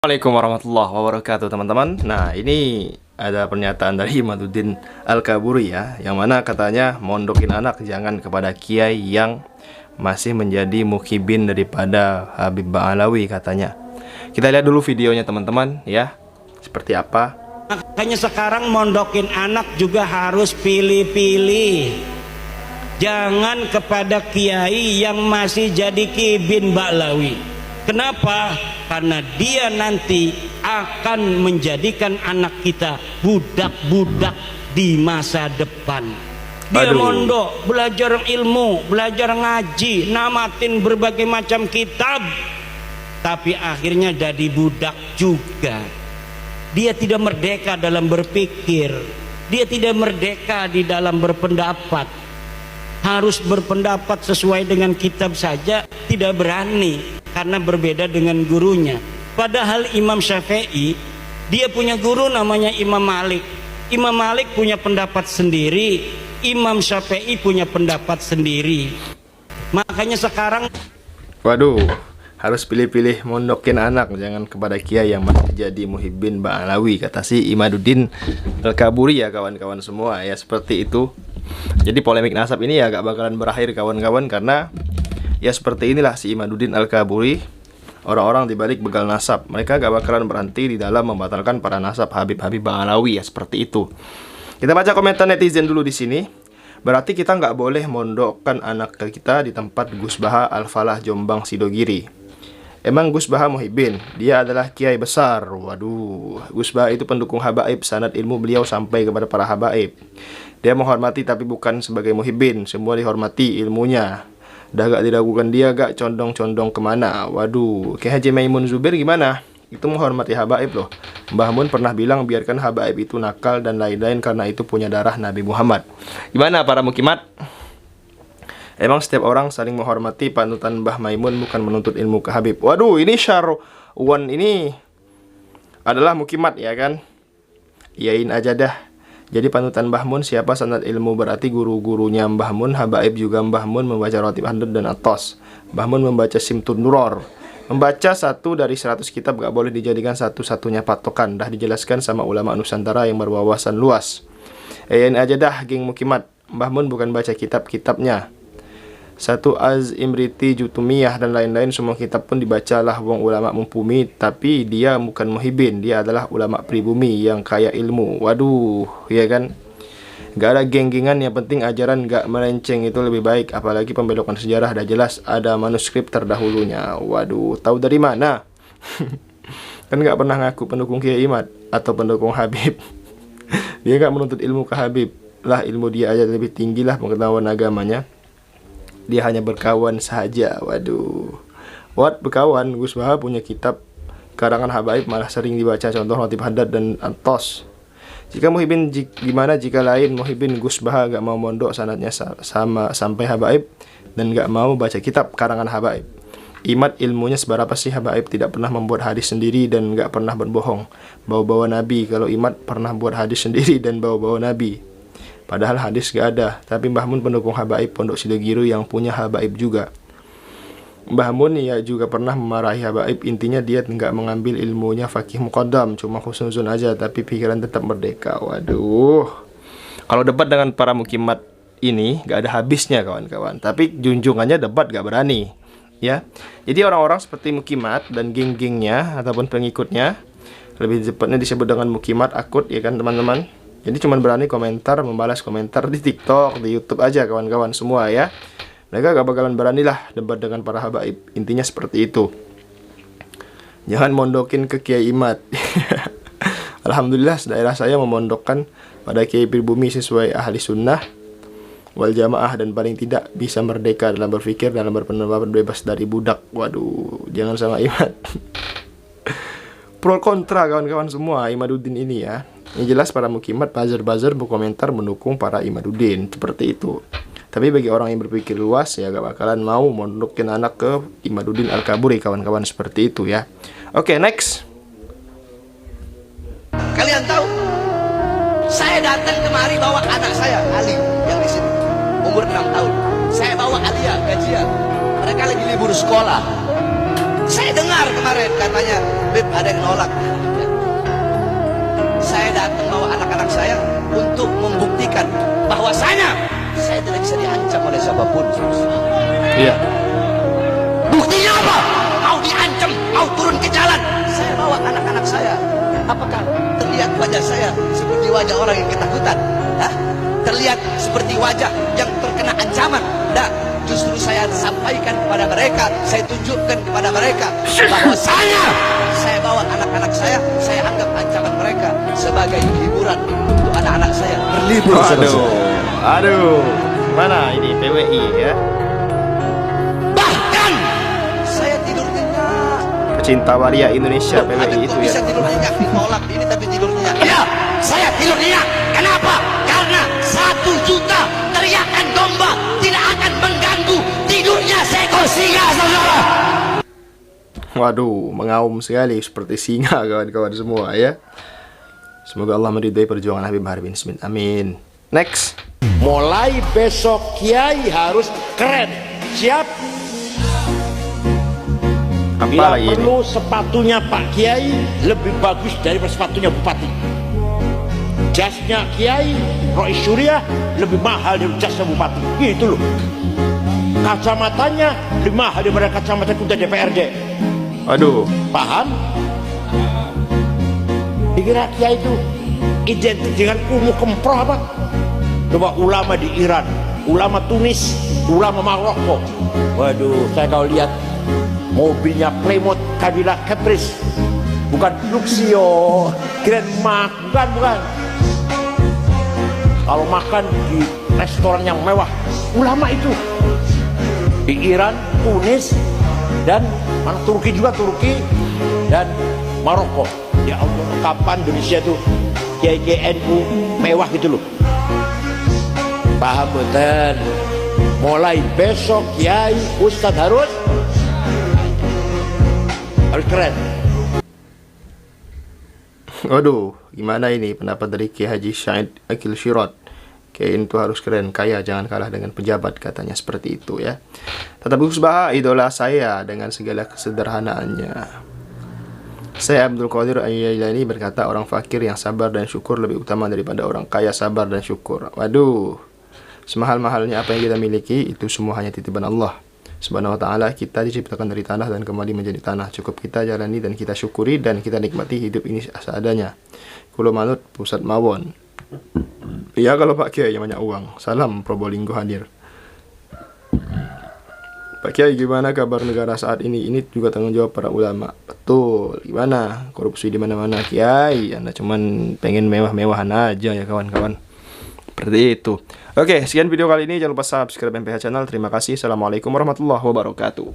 Assalamualaikum warahmatullahi wabarakatuh teman-teman. Nah, ini ada pernyataan dari Imaduddin Al-Kaburi ya, yang mana katanya mondokin anak jangan kepada kiai yang masih menjadi mukhibin daripada Habib Ba'alawi katanya. Kita lihat dulu videonya teman-teman ya, seperti apa. Makanya sekarang mondokin anak juga harus pilih-pilih. Jangan kepada kiai yang masih jadi kibin Ba'alawi. Kenapa? Karena dia nanti akan menjadikan anak kita budak-budak di masa depan. Dia mondok, belajar ilmu, belajar ngaji, namatin berbagai macam kitab, tapi akhirnya jadi budak juga. Dia tidak merdeka dalam berpikir, dia tidak merdeka di dalam berpendapat. Harus berpendapat sesuai dengan kitab saja tidak berani karena berbeda dengan gurunya. Padahal Imam Syafi'i dia punya guru namanya Imam Malik. Imam Malik punya pendapat sendiri, Imam Syafi'i punya pendapat sendiri. Makanya sekarang harus pilih-pilih mondokin anak, jangan kepada kiai yang masih jadi muhibbin Ba'alawi, kata si Imaduddin Al-Kaburi ya kawan-kawan semua ya, seperti itu. Jadi polemik nasab ini ya gak bakalan berakhir kawan-kawan, karena ya seperti inilah si Imaduddin Al-Kaburi. Orang-orang dibalik begal nasab, mereka gak bakalan berhenti di dalam membatalkan para nasab Habib-Habib Ba'alawi ya, seperti itu. Kita baca komentar netizen dulu di sini. Berarti kita nggak boleh mondokkan anak kita di tempat Gus Baha Al-Falah Jombang Sidogiri. Emang Gus Baha muhibbin? Dia adalah kiai besar. Waduh, Gus Baha itu pendukung habaib, sanad ilmu beliau sampai kepada para habaib. Dia menghormati tapi bukan sebagai muhibbin, semua dihormati ilmunya. Dah gak diragukan dia gak condong-condong kemana. Waduh, Kiai Haji Maimun Zubir gimana? Itu menghormati habaib loh. Mbah Mun pernah bilang biarkan habaib itu nakal dan lain-lain karena itu punya darah Nabi Muhammad. Gimana para mukimat? Emang setiap orang saling menghormati, panutan Mbah Maimun bukan menuntut ilmu ke Habib. Waduh, ini Syarwan ini adalah mukimat ya kan? Iyain aja dah. Jadi panutan Mbah Mun siapa sanad ilmu, berarti guru-gurunya Mbah Mun, habaib juga Mbah Mun membaca Rotib Handud dan Atos. Mbah Mun membaca Simtun Nuror. Membaca 1 dari 100 kitab gak boleh dijadikan satu-satunya patokan. Dah dijelaskan sama ulama Nusantara yang berwawasan luas. Iyain aja dah geng mukimat. Mbah Mun bukan baca kitab-kitabnya. 1 Az Imriti Jutumiyah dan lain-lain, semua kitab pun dibacalah wong ulama mumpuni, tapi dia bukan muhibbin, dia adalah ulama pribumi yang kaya ilmu. Waduh, ya kan? Gak ada geng-gengan, yang penting ajaran gak melenceng, itu lebih baik. Apalagi pembelokan sejarah dah jelas ada manuskrip terdahulunya. Waduh, tahu dari mana? Kan gak pernah ngaku pendukung Kiai Imad atau pendukung Habib. Dia gak menuntut ilmu ke Habib lah, ilmu dia aja lebih tinggi lah pengetahuan agamanya. Dia hanya berkawan saja. Waduh, berkawan? Gus Baha punya kitab karangan habaib malah sering dibaca, contoh Rotib Handad dan Antos. Jika muhibbin, gimana jika lain muhibbin Gus Baha gak mau mondok sanadnya sama sampai habaib dan gak mau baca kitab karangan habaib? Imad ilmunya seberapa sih? Habaib tidak pernah membuat hadis sendiri dan gak pernah berbohong, bawa-bawa Nabi. Kalau Imad pernah buat hadis sendiri dan bawa-bawa Nabi, padahal hadis gak ada. Tapi Mbah Mun pendukung habaib Pondok Sidogiri yang punya habaib juga. Mbah Mun ya juga pernah memarahi habaib. Intinya dia nggak mengambil ilmunya fakih muqaddam, cuma husnuzon aja, tapi pikiran tetap merdeka. Waduh, kalau debat dengan para mukimat ini gak ada habisnya kawan-kawan. Tapi junjungannya debat gak berani ya. Jadi orang-orang seperti mukimat dan geng-gengnya ataupun pengikutnya, lebih cepatnya disebut dengan mukimat akut ya kan teman-teman. Jadi cuma berani komentar, membalas komentar di TikTok, di YouTube aja kawan-kawan semua ya. Mereka gak bakalan berani lah debat dengan para habaib. Intinya seperti itu. Jangan mondokin ke Kiai Imad. Alhamdulillah daerah saya memondokkan pada Kiai pribumi sesuai ahli sunnah wal jamaah, dan paling tidak bisa merdeka dalam berpikir, dalam berpendapat, bebas dari budak. Waduh, jangan sama Imad. Pro kontra kawan-kawan semua Imaduddin ini ya. Yang jelas para mukimat buzzer-buzzer berkomentar mendukung para Imaduddin, seperti itu. Tapi bagi orang yang berpikir luas ya gak bakalan mau mondokin anak ke Imaduddin Al-Kaburi kawan-kawan, seperti itu ya. Oke, next. Kalian tahu, saya datang kemari bawa anak saya Ali yang di sini umur 6 tahun. Saya bawa Alia gajian. Mereka lagi libur sekolah. Saya dengar kemarin katanya, Beb, ada yang nolak. Saya datang bawa anak-anak saya untuk membuktikan bahwasanya saya tidak bisa diancam oleh siapapun. Iya. Buktinya apa? Mau diancam, mau turun ke jalan, saya bawa anak-anak saya. Apakah terlihat wajah saya seperti wajah orang yang ketakutan? Hah? Terlihat seperti wajah yang terkena ancaman? Tidak, justru saya sampaikan kepada mereka, saya tunjukkan kepada mereka bahwa saya bawa anak-anak saya anggap ancaman mereka sebagai hiburan untuk anak-anak saya berlibur. Aduh, mana ini PWI ya? Bahkan saya tidur nyenyak. Pecinta waria Indonesia Ada PWI kok itu bisa ya. tidur nyenyak, ditolak ini tapi tidur nyenyak. Ya, saya tidur nyenyak. Kenapa? Karena 1 juta teriakan domba tidak akan mengganggu tidurnya seekor singa, saudara. Waduh, mengaum sekali seperti singa kawan-kawan semua ya. Semoga Allah meridai perjuangan Habib Bahar bin Smith. Amin. Next. Mulai besok Kiai harus keren. Siap? Apa Bila lagi ini? perlu sepatunya Pak Kiai lebih bagus daripada sepatunya Bupati. Jasnya Kiai Rois Surya lebih mahal dari jasnya Bupati. Gitu loh. Kacamatanya lebih mahal daripada kacamata ketua DPRD. Waduh. Paham? Dikira Kiai itu identik dengan ungu kemproh apa? Coba ulama di Iran, ulama Tunis, ulama Maroko. Waduh, saya kalau lihat mobilnya Plymouth Cadillac Caprice, bukan Luxio, Grand Mark, bukan. Kalau makan di restoran yang mewah, ulama itu di Iran, Tunis, dan mana Turki juga, Turki dan Maroko. Ya Allah, kapan Indonesia tuh KKNU mewah gitu loh. Paham betul. Mulai besok Kiai Ustadz harus keren. Waduh, gimana ini pendapat dari Kiai Haji Syahid Akil Syirot? Kiai itu harus keren, kaya, jangan kalah dengan pejabat, katanya seperti itu ya. Tata Gus Baha, idola saya dengan segala kesederhanaannya. Saya Abdul Qadir Al-Jailani berkata, orang fakir yang sabar dan syukur lebih utama daripada orang kaya sabar dan syukur. Waduh, semahal-mahalnya apa yang kita miliki, itu semua hanya titipan Allah Subhanahu wa ta'ala. Kita diciptakan dari tanah dan kembali menjadi tanah. Cukup kita jalani dan kita syukuri dan kita nikmati hidup ini seadanya. Kulo manut pusat mawon. Iya kalau Pak Kiai yang banyak uang. Salam Probolinggo hadir. Pak Kiai, gimana kabar negara saat ini? Ini juga tanggung jawab para ulama. Betul. Gimana? Korupsi di mana-mana, Kiai. Anda cuman pengen mewah-mewahan aja ya kawan-kawan. Seperti itu. Oke, sekian video kali ini. Jangan lupa subscribe MPH Channel. Terima kasih. Assalamualaikum warahmatullahi wabarakatuh.